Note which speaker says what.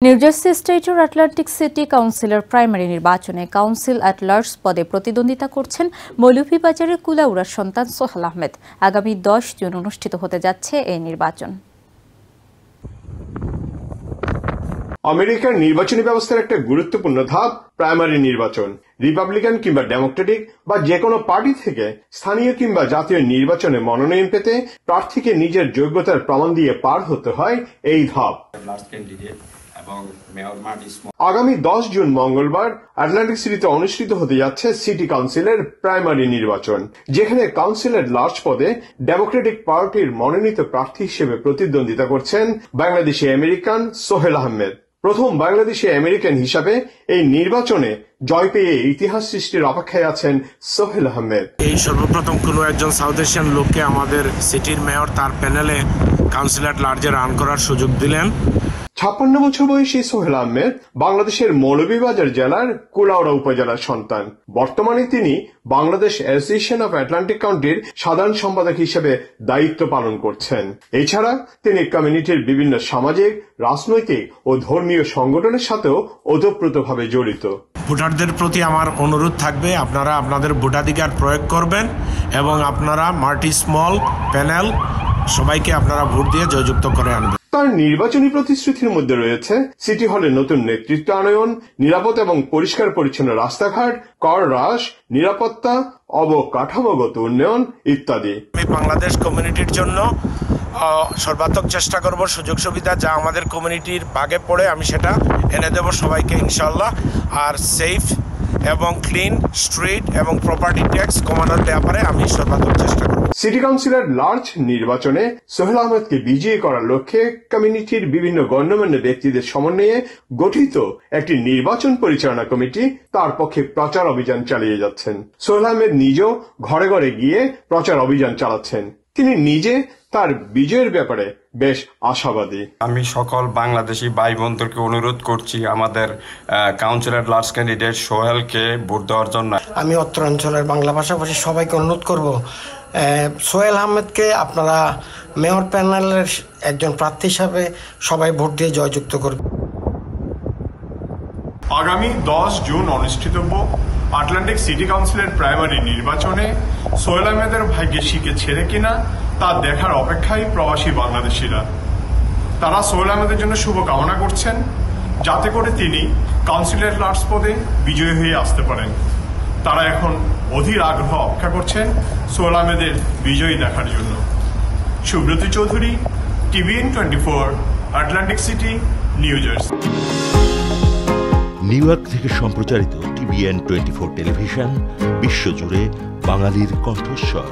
Speaker 1: New jersey স্টেটের Atlantic city কাউন্সিলের primary নির্বাচনে কাউন্সিল অ্যাট লার্জ পদে প্রতিদ্বন্দ্বিতা করছেন মৌলভীবাজারের কুলাউড়ার সন্তান সোহেল আহমেদ। আগামী 10 জুন অনুষ্ঠিত হতে যাচ্ছে এই নির্বাচন।
Speaker 2: আমেরিকার নির্বাচনী ব্যবস্থার একটা গুরুত্বপূর্ণ ধাপ প্রাইমারি নির্বাচন। রিপাবলিকান কিংবা ডেমোক্রেটিক বা যে কোনো পার্টি থেকে স্থানীয় কিংবা জাতীয় নির্বাচনে মনোনয়ন পেতে প্রার্থীকে নিজের যোগ্যতার প্রমাণ দিয়ে পার হতে হয় এই ধাপ। আগামী 10 জুন মঙ্গলবার আটলান্টিক সিটিতে অনুষ্ঠিত হতে যাচ্ছে সিটি কাউন্সিলের প্রাইমারি নির্বাচন, যেখানে কাউন্সিলের লার্জ পদে ডেমোক্রেটিক পার্টির মনোনীত প্রার্থী হিসেবে প্রতিদ্বন্দ্বিতা করছেন বাংলাদেশি আমেরিকান সোহেল আহমেদ। প্রথম বাংলাদেশি আমেরিকান হিসাবে এই নির্বাচনে জয় পেয়ে ইতিহাস সৃষ্টির অপেক্ষায় আছেন সোহেল আহমেদ।
Speaker 3: এই সর্বপ্রথম কোনো একজন সাউথ এশিয়ান লোককে আমাদের সিটির মেয়র তার প্যানেলে কাউন্সিল অ্যাট লার্জে রান করার সুযোগ দিলেন।
Speaker 2: 56 বছর বয়সী সোহেল আহমেদ বাংলাদেশের মৌলভীবাজার জেলার কুলাউড়া উপজেলার সন্তান। বর্তমানে তিনি বাংলাদেশ অ্যাসোসিয়েশন অফ আটলান্টিক কাউন্টির সাধারণ সম্পাদক হিসেবে দায়িত্ব পালন করছেন। এছাড়া তিনি কমিউনিটির বিভিন্ন সামাজিক, রাজনৈতিক ও ধর্মীয় সংগঠনের সাথেও ওতপ্রোতভাবে জড়িত।
Speaker 3: ভোটারদের প্রতি আমার অনুরোধ থাকবে, আপনারা আপনাদের ভোটাধিকার প্রয়োগ করবেন এবং আপনারা মাল্টি স্মল প্যানেল সবাইকে আপনারা ভোট দিয়ে জয়যুক্ত করে আনবেন।
Speaker 2: তার নির্বাচনী প্রতিশ্রুতির মধ্যে রয়েছে সিটি হলে নতুন নেতৃত্ব আনয়ন, নিরাপদ এবং পরিষ্কার পরিচ্ছন্ন রাস্তাঘাট, কর হ্রাস, নিরাপত্তা, অবকাঠামোগত উন্নয়ন ইত্যাদি।
Speaker 3: আমি বাংলাদেশ কমিউনিটির জন্য সর্বাত্মক চেষ্টা করব, সুযোগ সুবিধা যা আমাদের কমিউনিটির ভাগে পড়ে আমি সেটা এনে দেব সবাইকে ইনশাআল্লাহ। আর সেফ এবং ক্লিন স্ট্রিট এবং প্রপার্টি ট্যাক্স কমানোর ব্যাপারে আমি সর্বাত্মক চেষ্টা করব।
Speaker 2: সিটি কাউন্সিলের লার্জ নির্বাচনে সোহেল আহমেদকে বিজয়ী করার লক্ষ্যে কমিউনিটির বিভিন্ন গণ্যমান্য ব্যক্তিদের সমন্বয়ে গঠিত একটি নির্বাচন পরিচালনা কমিটি তার পক্ষে প্রচার অভিযান চালিয়ে যাচ্ছেন। সোহেল আহমেদ নিজেও ঘরে ঘরে গিয়ে প্রচার অভিযান চালাচ্ছেন। তিনি নিজে তার বিজয়ের ব্যাপারে বেশ আশাবাদী।
Speaker 4: আমি সকল বাংলাদেশি ভাই বোনদেরকে অনুরোধ করছি আমাদের কাউন্সিলর লার্জ ক্যান্ডিডেট সোহেলকে ভোট দেওয়ার জন্য।
Speaker 5: আমি অত্র অঞ্চলের বাংলা ভাষাভাষী সবাইকে অনুরোধ করব, সোহেল আহমেদকে আপনারা মেয়র প্যানেলের একজন প্রার্থী হিসাবে সবাই ভোট দিয়ে জয়যুক্ত করবে।
Speaker 2: আগামী 10 জুন অনুষ্ঠিতব্য আটলান্টিক সিটি কাউন্সিলের প্রাইমারি নির্বাচনে সোহেল আহমেদের ভাগ্যে শিকে ছেড়ে কিনা তা দেখার অপেক্ষায় প্রবাসী বাংলাদেশিরা। তারা সোহেল আহমেদের জন্য শুভকামনা করছেন, যাতে করে তিনি কাউন্সিলের লার্জ পদে বিজয়ী হয়ে আসতে পারেন। তারা এখন অধীর আগ্রহ অপেক্ষা করছেন সোহেল আহমেদের বিজয়ী দেখার জন্য। Subrata Chowdhury, TVN 24, Atlantic city, new jersey.
Speaker 6: New York থেকে সম্প্রচারিত TVN 24 টেলিভিশন বিশ্বজুড়ে বাঙালির কণ্ঠস্বর।